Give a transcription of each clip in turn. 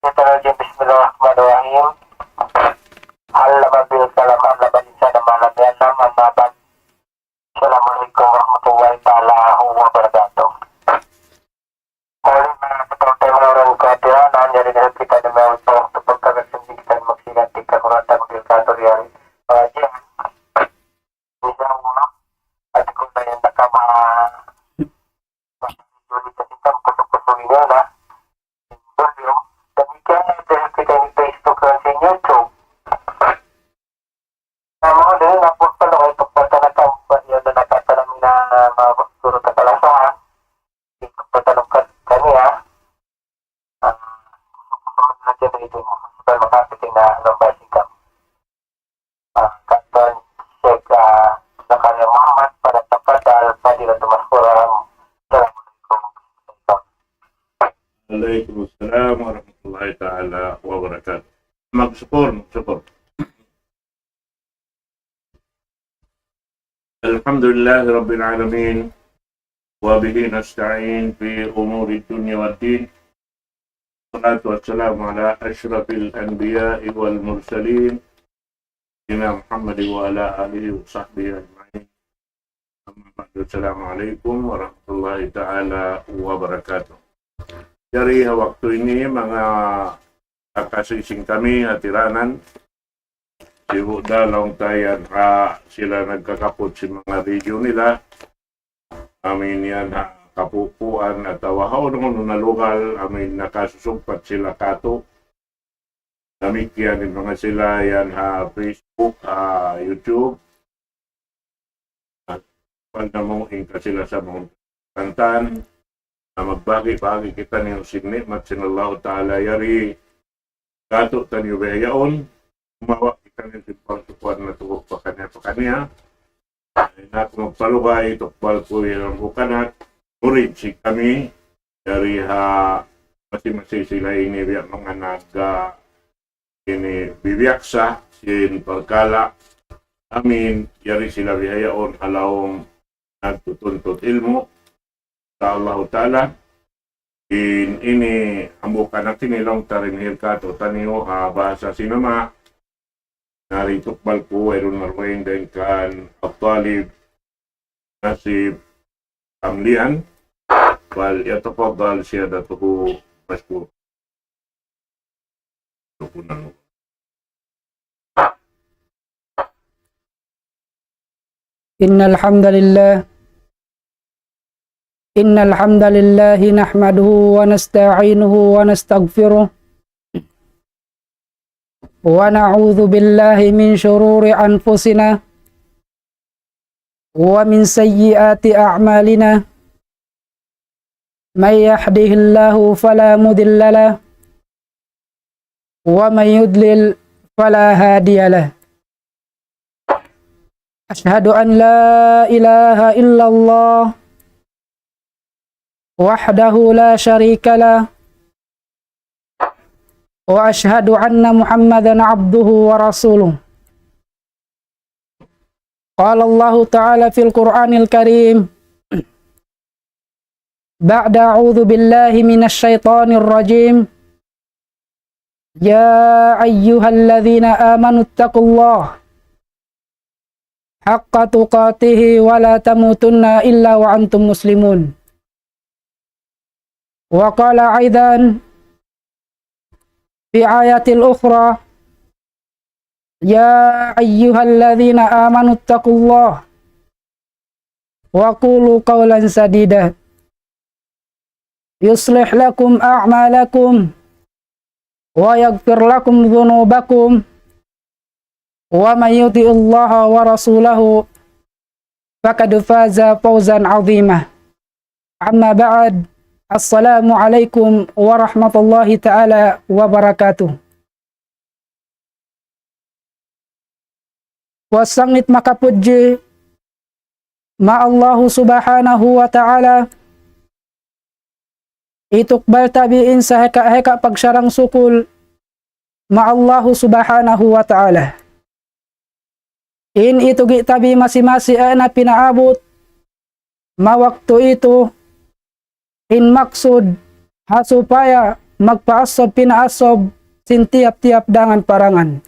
Nitrojin Bismillahirrahmanirrahim. Al-Lababil Kalam Al-Labalisa dan Malabian Nama. Assalamualaikum warahmatullahi ta'ala wabarakatuh. Oleh mga kapatid orang kehadiran dari kita dengan waktu pagkakasin kita maksiganti kakuratan magilkator yang pengajian bisa muna at kung na yung nakama ulit at itam kutuk-kutuk nga na video demikian dahil kita ni Facebook dan sa YouTube namun din napos pa lang ito pagkanakampan yun na nakatalamin na mga surut at alasahan ito patanong kaniya susunod na dyan ito mo supaya makapiting na lambasi ka kanton Sheikh Zakaria Muhammad pada tapadal Fadilatul Maskurang. Assalamualaikum. Waalaikumsalam warahmatullahi ta'ala wabarakatuh. Magsupor. Alhamdulillah Rabbil Alamin. Wabihi nasta'in fi umuri dunya wa din. Salatu wassalamu ala ashrafil anbiya'i wal mursalin. Sayyidina Muhammad wa ala alihi wa sahbihi ajma'in. Assalamualaikum warahmatullahi ta'ala wabarakatuh. Dari waktu ini mga kakasising kami atiranan sibuk dalong tayan sila nagkakapot si mga video nila amin yan kapupuan at wahaw nung nalugal amin nakasusugpat sila kato namikyan din mga sila yan Facebook, YouTube at pandamuhin ka sila sa mga kantan na magbagi-bagi kita niyong sinigmat sinallahu ta'ala yari kato tanyo bayaon umawa kita niyong simpang-tupuan na tugok pa kanya na kung magpalugay tukbal ko yung bukanat murid si kami yari masi sila ini mga ini bibiyaksa sin pagkala amin yari sila bihayaon halawong nagtutuntut ilmu sa Allah Ta'ala ini ambukan natin nilang tarinhil ka to taniyo bahasa sinama naritukbal ko ayron marwain din kan Abtalib nasib amlian wal yatafadal siyadatuhu mashkur Innal hamdalillah nahmaduhu wa nasta'inuhu wa nastaghfiruh wa na'udzu billahi min shururi anfusina wa min sayyiati a'malina may yahdihillahu fala mudilla lahu wa may yudlil fala hadiya lahu. Ashhadu an la ilaha illallah wahdahu la syarika lah wa ashhadu anna Muhammadan abduhu wa rasuluh. Qala Allah Ta'ala fil Qur'anil Karim ba'da a'udzu billahi minasy syaithanir rajim ya ayyuhalladzina amanu taqullaha haqqa tuqatihi wa la tamutunna illa wa antum muslimun. Wa qala aidan fi ayatil ukhra ya ayyuhalladzina amanu taqullaha wa qulu qawlan sadida yuslih lakum a'malakum wa yaghfir lakum dhunubakum wa may yuti'illaha wa rasulahu faqad faza fawzan 'azima. Amma ba'd. Assalamualaikum warahmatullahi ta'ala wabarakatuh. Wasangit makapuji ma Allahu subhanahu wa ta'ala itukbal tabi'in sa heka pagsarang sukul ma Allahu subhanahu wa ta'ala. In itugi tabi masi-masi na pinaabot ma waktu itu in maksud supaya magpaasob pinaasob sin tiap-tiap dangan parangan.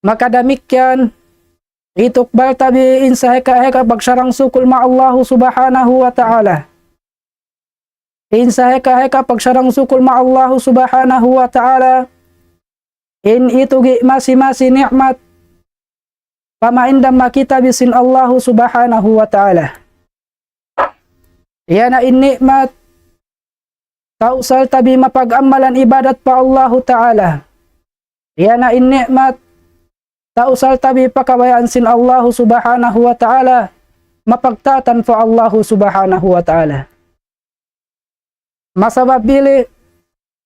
Makadamikyan itukbal tabiin sa heka-heka pagsarang sukul ma Allah subhanahu wa ta'ala. In sa heka-heka pagsarang sukul ma Allah subhanahu wa ta'ala, in itugi masi-masi nikmat pamaindam makita bisin Allah subhanahu wa ta'ala. Yana in nikmat tausal tabi mapag-amalan ibadat pa Allah ta'ala. Yana in nikmat tausal tabi pakabayaan sin Allah subhanahu wa ta'ala, mapagtatan fa Allah subhanahu wa ta'ala. Masabab bili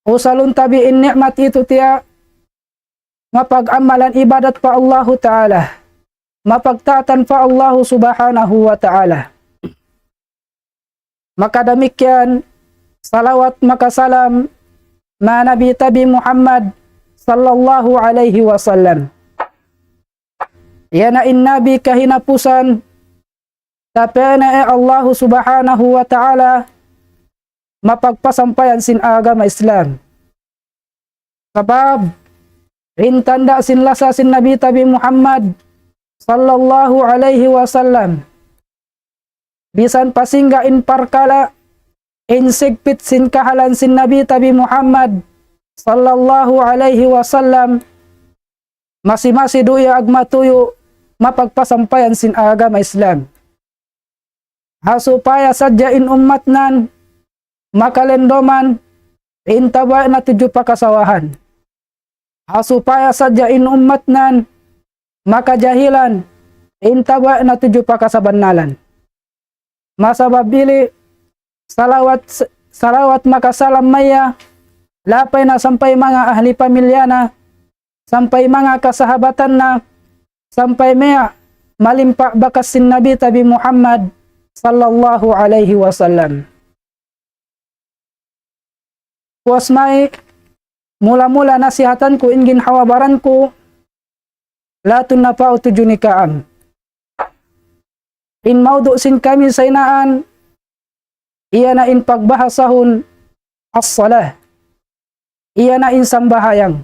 usalun tabi in nikmat itu tiya mapag-amalan ibadat pa Allah ta'ala, mapagtatan fa Allah subhanahu wa ta'ala. Maka demikian salawat makasalam ma Nabi tabi Muhammad sallallahu alaihi wasallam. Yana in Nabi kahinapusan tapena Allah subhanahu wa ta'ala mapagpasampayan sin agama Islam. Sabab rintanda sin lasa sin Nabi tabi Muhammad sallallahu alaihi wasallam bisan pasingga in parkala in sigpit sin kahalan sin Nabi tabi Muhammad sallallahu alaihi wasallam masi-masi duya agmatuyo mapagpasampayan sin agama Islam. Hasupaya sadya in ummatnan makalendoman in taba na tujuh pakasawahan. Hasupaya sadya in ummatnan makajahilan in taba na tujuh pakasabannalan. Masababili salawat makasalam maya lapay na sampai mga ahli pamilya na, sampai mga kasahabatan na, sampai maya malimpa bakas sin Nabi tabi Muhammad sallallahu alaihi wasallam. Puas may mula-mula nasihatan ko ingin hawabaran ko latun na pa utujunikaam. In maudu sin kami sa inaan, iya na in pagbahasahon as-salah. Iya na in sambahayang.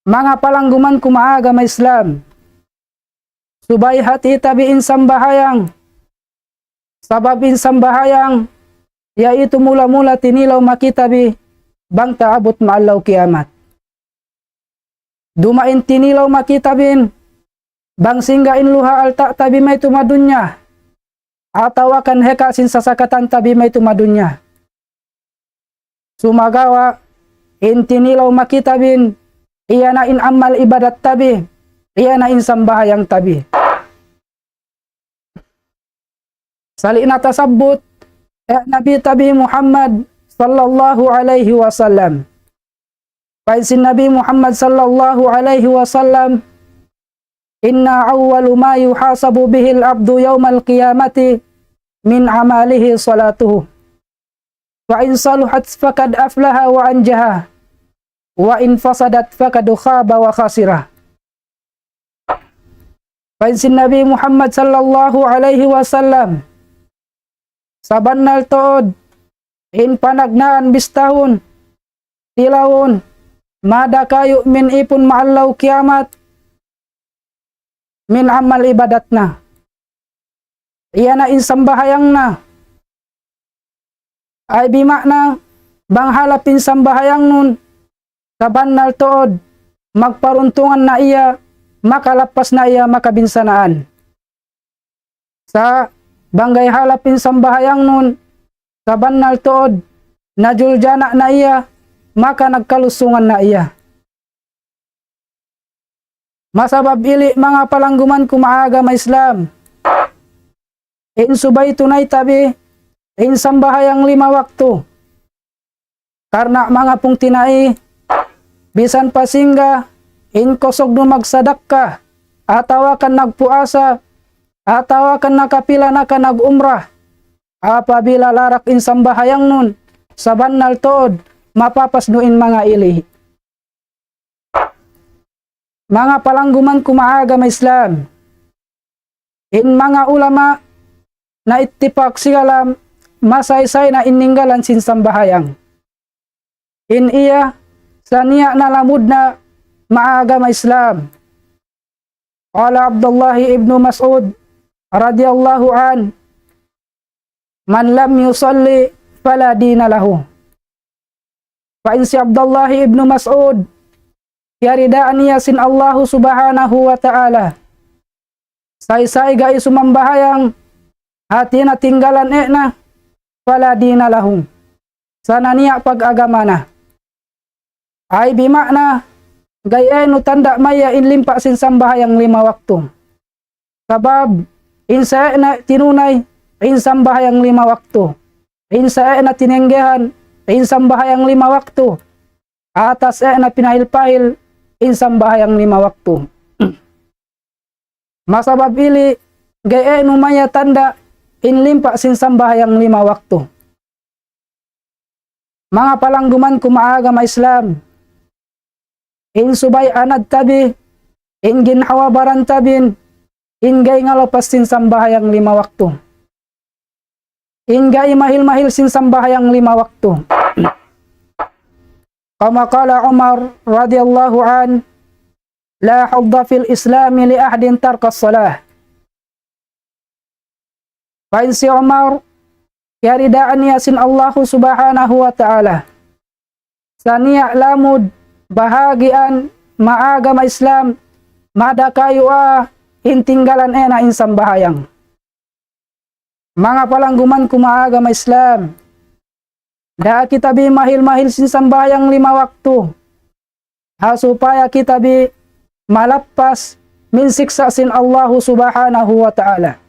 Mga palangguman kumaaga may Islam, subay hati tabi in sambahayang. Sabab in sambahayang, ya itu mula-mula tinilaw makitabi bang taabot maalaw kiamat. Dumain tinilaw makitabin bang singgain luha alta tabi may tumadunya, atawakan heka sin sasakatan tabi may tumadunya. Sumagawa intinilaw makitabin iya na in amal ibadat tabi, iya na in sambahayang tabi. Sali na tasabut Nabi tabi Muhammad sallallahu alaihi wasallam. Paisin Nabi Muhammad sallallahu alaihi wasallam, inna awwalu ma yuhasabu bihil abdu yawmal qiyamati min amalihi salatuhu. Wa in saluhat fakad aflaha wa anjaha. Wa in fasadat fakad khaba wa khasira. Paisin Nabi Muhammad sallallahu alaihi wasallam, sabannal tood in panagnaan bistahun tilawon mada kayo min ipon maallaw kiamat min amal ibadat na. Iya na insambahayang na. Ay bimakna bang halapin sambahayang nun sabannal tood magparuntungan na iya, makalapas na iya makabinsanaan. Sa banggay halapin sambahayang nun sabannal tood najuljana na iya, maka nagkalusungan na iya. Masabab ili mga palangguman kumaaga may Islam, in subay tunay tabi in sambahayang 5 waktu. Karena mga pung tinai bisan pasingga in kosog no magsadak ka, atawakan nagpuasa, atawakan nakapila na ka nag-umrah. Apabila larak in sambahayang nun sabannal tood mapapasnuin mga ili. Mga palangguman kumaaga may Islam, in mga ulama na itipak sigalam masaysay na ininggalan sin sambahayang. In iya sa niya nalamud na maagama Islam. Qala Abdullah ibn Mas'ud radhiyallahu an, man lam yusalli fala dina lahu. Fa in si Abdullah ibn Mas'ud yaridaan niya sin Allah subhanahu wa ta'ala say ga sumambahayang hati na tinggalan na fala dina lahu, sana niya pag-agama na. Ay bimakna gayeno tanda maya inlimpa sin sambahayang 5 waktu. Sabab insa na tinunay in sambahayang 5 waktu. Insa na tinenggehan in sambahayang 5 waktu. Atas na pinahil-pahil in sambahayang 5 waktu. Masabab ili gayeno maya tanda inlimpa sin sambahayang 5 waktu. Mga palangguman kumaagama Islam, in subay anad tabi, in ginhawabaran tabin, in gay ngalopas sin sambahayang 5 waktu. In gay mahil-mahil sin sambahayang 5 waktu. Kama qala Umar radhiyallahu an, la hudda fil islami li ahdin tarkas salah. Pain si Umar yaridaan niya sin Allah subhanahu wa ta'ala sa niya lamud bahagian maagama Islam madakayo intinggalan na in sambahayang. Mga palangguman kumaagama Islam, da kita bi mahil-mahil sin sambahayang 5 waktu supaya kita bi malapas min siksa sin Allah subhanahu wa ta'ala.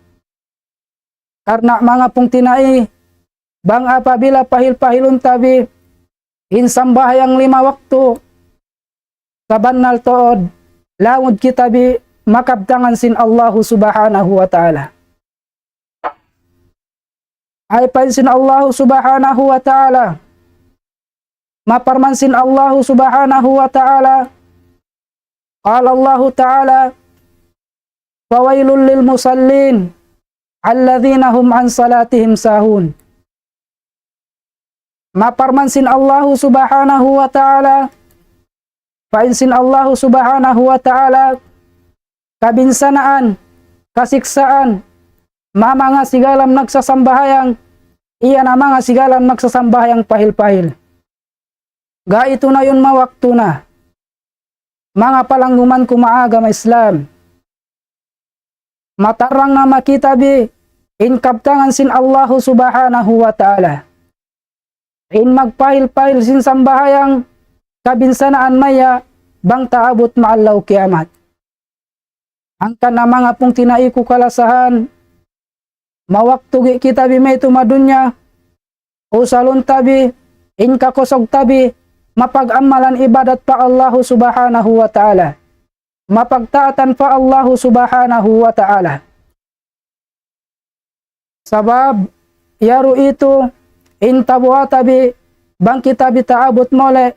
Karena mga pong tinai, bang apabila pahil-pahilun tabi, in sambahayang 5 waktu, sa banal tood, lawod kita bi makabtangan sin Allah subhanahu wa ta'ala. Ay pansin Allah subhanahu wa ta'ala, maparmansin Allah subhanahu wa ta'ala, qala Allah ta'ala, fawailul lil musallin, alladzina hum an salatihim sahun. Maparmansin Allah subhanahu wa ta'ala, painsin Allah subhanahu wa ta'ala, kabinsanaan, kasiksaan, mga sigalam nagsasambahayang, iya na mga sigalam nagsasambahayang pahil-pahil. Ga ito na yun mawakto na. Mga palangguman kumaagama Islam, matarang na makita bi in kabtangan sin Allah subhanahu wa ta'ala. In magpahil-pahil sin sambahayang kabinsanaan maya bang taabot maallaw kiamat. Ang kana mga pong tinaiku kalasahan, mawaktugi kita bi may tumadunya, o salon tabi, in kakosog tabi, mapag-amalan ibadat pa Allah subhanahu wa ta'ala. Mapagtaatan pa Allah subhanahu wa ta'ala. Sabab, yaro ito, in tabuha tabi, bang kita bitaabot mole,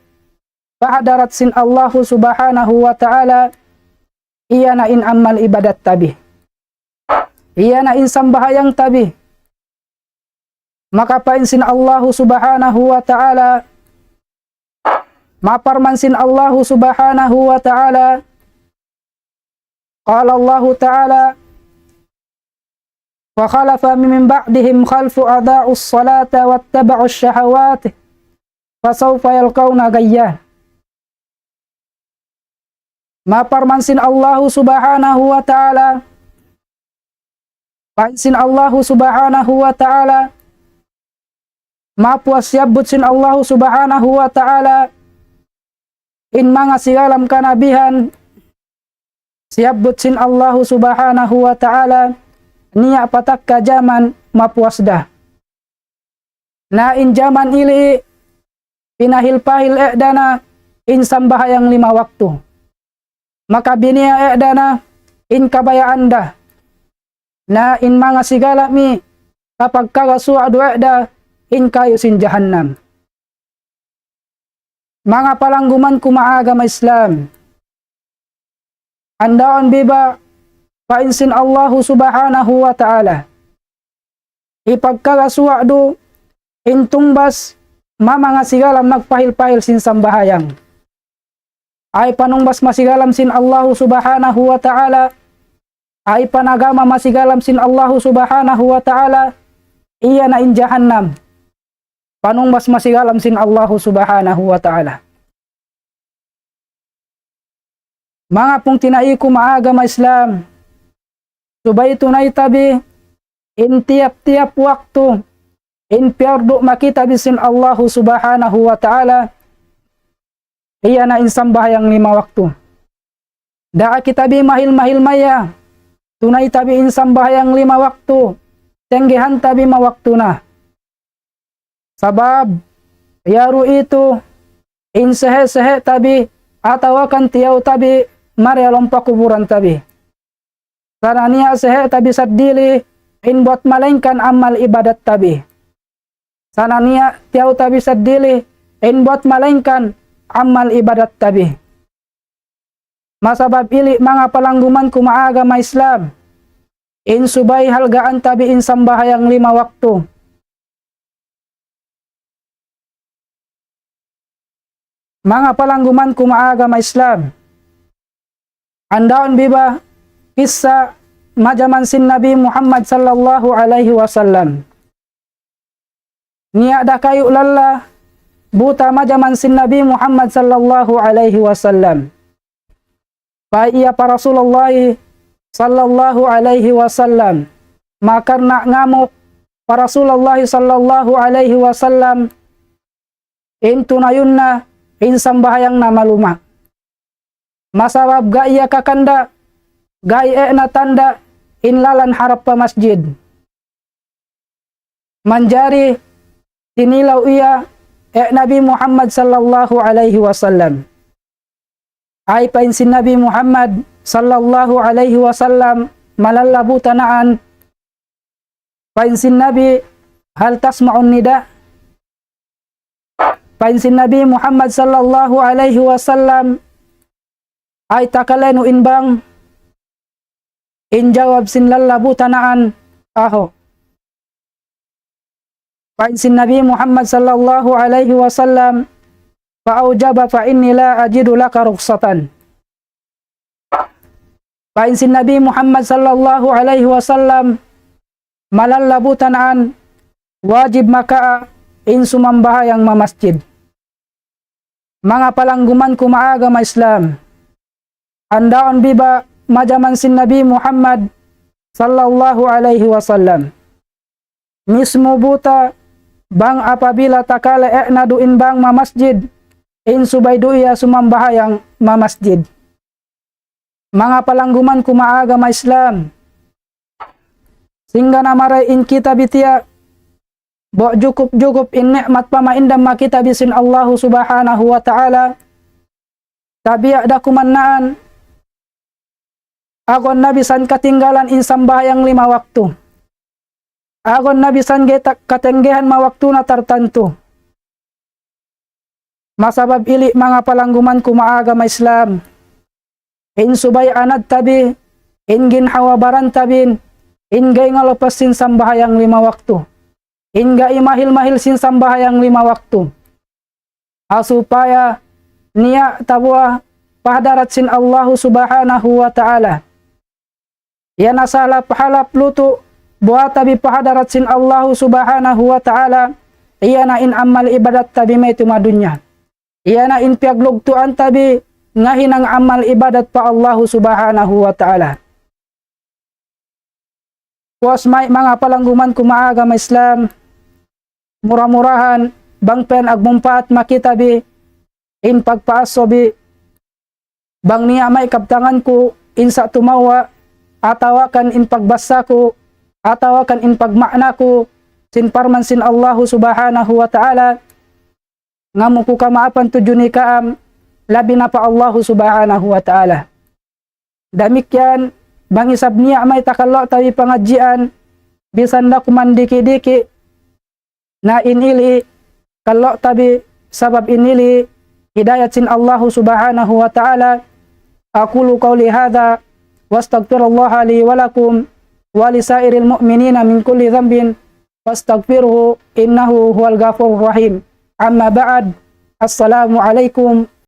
pahadarat sin Allah subhanahu wa ta'ala, iya na in amal ibadat tabi. Iya na in sambahayang tabi. Makapain sin Allah subhanahu wa ta'ala, maparman sin Allah subhanahu wa ta'ala, qala Allah ta'ala, wa khalafa min ba'dihim khalfu adha'us salata wattaba'us syahawat fasawfa yalqawna gayya. Maparman sin Allah subhanahu wa ta'ala, pansin Allah subhanahu wa ta'ala, mapuas yabut sin Allah subhanahu wa ta'ala, in mga sigalam kanabihan, siyabut sin Allah subhanahu wa ta'ala, niya patak ka jaman mapuas da. Na in jaman ili, pinahil-pahil dana, in sambahayang 5 waktu. Makabinia dana, in kabayaan da. Na in mga sigala mi, kapag kagasuado da, in kayo sin jahannam. Mga palangguman kumaagama Islam, andaon biba, painsin Allah subhanahu wa ta'ala, ipagkagasuado intumbas mamanga sigalam nagpahil-pahil sin sambahayang. Ay panumbas masigalam sin Allahu subhanahu wa ta'ala, ay panagama masigalam sin Allahu subhanahu wa ta'ala, iya na in jahannam. Panumbas masigalam sin Allahu subhanahu wa ta'ala. Mga pong tinaiku maagama Islam, subay tunay tabi, in tiap-tiap waktu, in piardo makita bisin Allahu subhanahu wa ta'ala, iya na in sambahayang 5 waktu. Daa kita bi mahil-mahil maya, tunay tabi in sambahayang 5 waktu, tenggehan tabi mawaktu na. Sabab, yaru itu, in sehe-sehe tabi, atawakan tiyaw tabi, marialom pakuburan tabi. Karena niya sehe tabi sadili, in buat malengkan amal ibadat tabi. Sana niya tiyaw tabi sadili, in buat malengkan amal ibadat tabi. Masabab ili mga palangguman kumaagama Islam, in subay halgaan tabi in sambahayang 5 waktu. Mga palangguman kumaagama Islam, andaon biba kisah majaman sin Nabi Muhammad sallallahu alaihi wasallam. Niya da kayu lalla buta majaman sin Nabi Muhammad sallallahu alaihi wasallam. Pa iya para Rasulullah sallallahu alaihi wasallam makarna ngamuk para Rasulullah sallallahu alaihi wasallam intunayunna in sambahayang na maluma. Masabab gaya kakanda, gaya na tanda, inlalan harap pa masjid. Manjari, tinilaw iya, Nabi Muhammad sallallahu alaihi wasallam. Ay painsin Nabi Muhammad sallallahu alaihi wasallam, malalabutanaan. Painsin Nabi, hal tasma'un nida. Painsin Nabi Muhammad sallallahu alaihi wasallam, ay takalenu inbang injawab sin lalabutanaan aho. Painsin Nabi Muhammad sallallahu alaihi wasallam, fa'aujaba fa inni la ajidu laka rukhsatan. Painsin Nabi Muhammad sallallahu alaihi wasallam, malalabutanaan wajib maka in sumambahayang mamasjid. Mga palangguman kumaagama Islam, andaon biba majaman sin Nabi Muhammad sallallahu alaihi wasallam. Mismo buta bang apabila takala duin bang mamasjid, in subay iya sumambahayang mamasjid. Mga palangguman kumaagama Islam, singga namaray in kita bitia, bo cukup in nikmat pamaindam makita bisin Allah subhanahu wa ta'ala, tabiak da kumannaan, agon nabisan katinggalan in sambahayang 5 waktu. Agon nabisan katenggehan mawaktu na tartanto. Masabab ili mga palangguman kumaagama Islam, in subay anad tabi, in ginhawabaran tabin, in gay ngalopas sin sambahayang 5 waktu. Hingga imahil-mahil sin sambahayang 5 waktu. Supaya niya tabwa pahadarat sin Allah subhanahu wa ta'ala. Yan asala pahalap luto buat tabi pahadarat sin Allah subhanahu wa ta'ala. Iya na in amal ibadat tabi may tumadunya. Iya na in piaglugtuan tabi ngahin ang amal ibadat pa Allah subhanahu wa ta'ala. Kuas may mga palangguman kumaagama Islam, murah-murahan bang pen agmumpaat makitabi in pagpaasobi bang niya may kaptangan ko in sa tumawa atawakan in pagbasa ko atawakan in pagmakna ko sin parman sin Allah subhanahu wa ta'ala ngamu ko kamaapan tujuni kaam labi na pa Allah subhanahu wa ta'ala. Damikyan bang isab niya may takalo tawi pangadjian bisan da kumandiki-diki na inili kalau tabi sabab inili hidayat sin Allah subhanahu wa ta'ala. Aqulu qawli hadha wastaghfirullaha li wa lakum wa lisairil mu'minina min kulli dhanbin fastaghfirhu innahu huwal ghafurur rahim. Amma ba'd. Assalamu alaikum